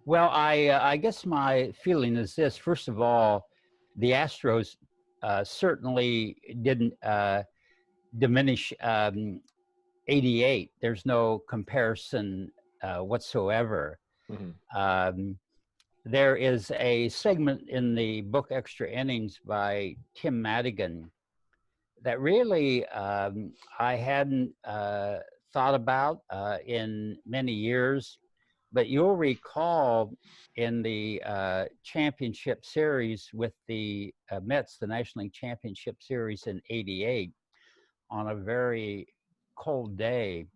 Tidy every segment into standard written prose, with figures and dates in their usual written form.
Well, I guess my feeling is this. First of all, the Astros certainly didn't diminish 88. There's no comparison whatsoever. Hmm. Um, there is a segment in the book Extra Innings by Tim Madigan that really I hadn't thought about in many years. But you'll recall in the championship series with the Mets, the National League Championship Series in '88, on a very cold day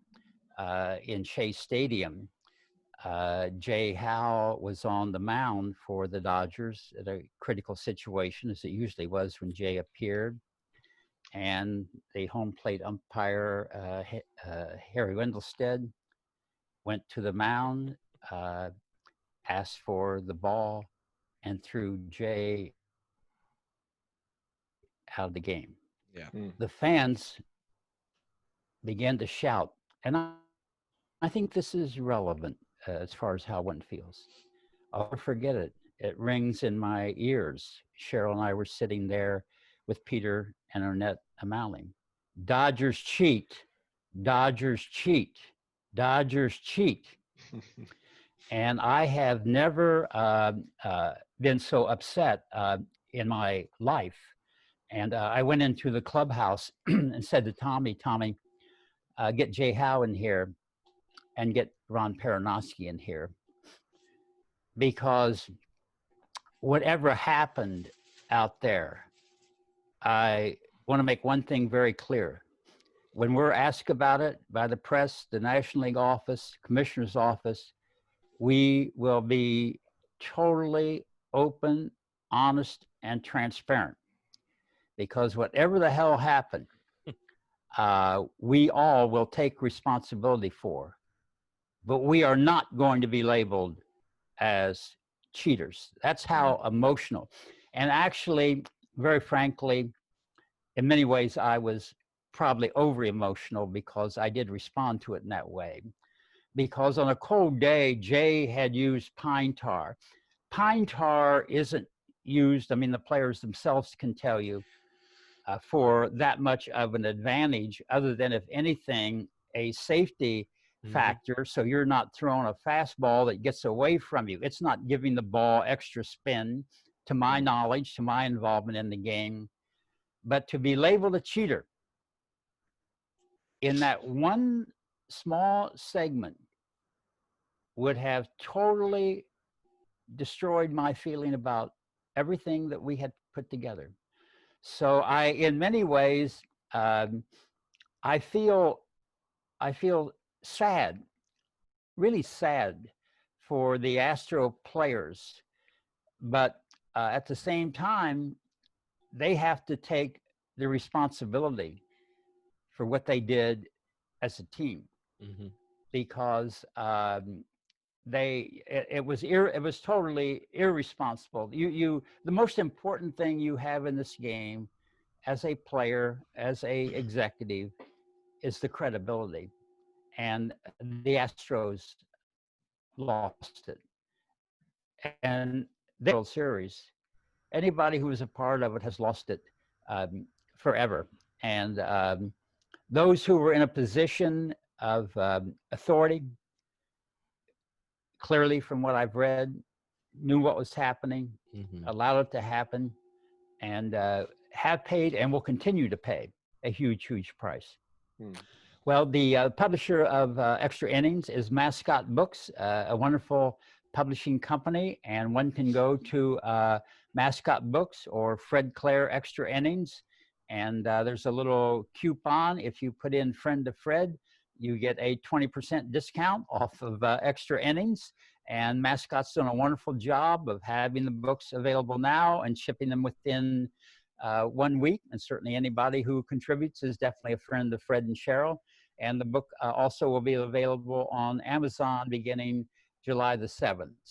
in Shea Stadium, Jay Howe was on the mound for the Dodgers at a critical situation, as it usually was when Jay appeared. And the home plate umpire, Harry Wendelstead, went to the mound, asked for the ball, and threw Jay out of the game. Yeah. The fans began to shout, and I think this is relevant as far as how one feels. I'll never forget it. It rings in my ears. Cheryl and I were sitting there with Peter and Arnett O'Malley. Dodgers cheat. Dodgers cheat. Dodgers cheat. And I have never been so upset in my life. And I went into the clubhouse and said to Tommy, get Jay Howe in here and get Ron Peronoski in here. Because whatever happened out there, I want to make one thing very clear. When we're asked about it by the press, the National League office, commissioner's office, we will be totally open, honest, and transparent. Because whatever the hell happened, we all will take responsibility for. But we are not going to be labeled as cheaters. That's how emotional. And actually, very frankly, in many ways, I was probably over emotional because I did respond to it in that way. Because on a cold day, Jay had used pine tar. Pine tar isn't used, I mean, the players themselves can tell you, for that much of an advantage, other than, if anything, a safety factor. So you're not throwing a fastball that gets away from you. It's not giving the ball extra spin, to my knowledge, to my involvement in the game. But to be labeled a cheater in that one small segment would have totally destroyed my feeling about everything that we had put together. So in many ways, I feel sad, really sad for the Astro players. But at the same time, they have to take the responsibility for what they did as a team, because it was totally irresponsible. The most important thing you have in this game as a player, as a executive, is the credibility. And the Astros lost it. And the World Series, anybody who was a part of it has lost it forever. And those who were in a position of authority, clearly from what I've read, knew what was happening, allowed it to happen, and have paid and will continue to pay a huge, huge price. Well, the publisher of Extra Innings is Mascot Books, a wonderful publishing company, and one can go to Mascot Books or Fred Clare Extra Innings, and there's a little coupon. If you put in friend to Fred, you get a 20% discount off of Extra Innings. And Mascot's done a wonderful job of having the books available now and shipping them within 1 week. And certainly anybody who contributes is definitely a friend of Fred and Cheryl. And the book also will be available on Amazon beginning July the 7th.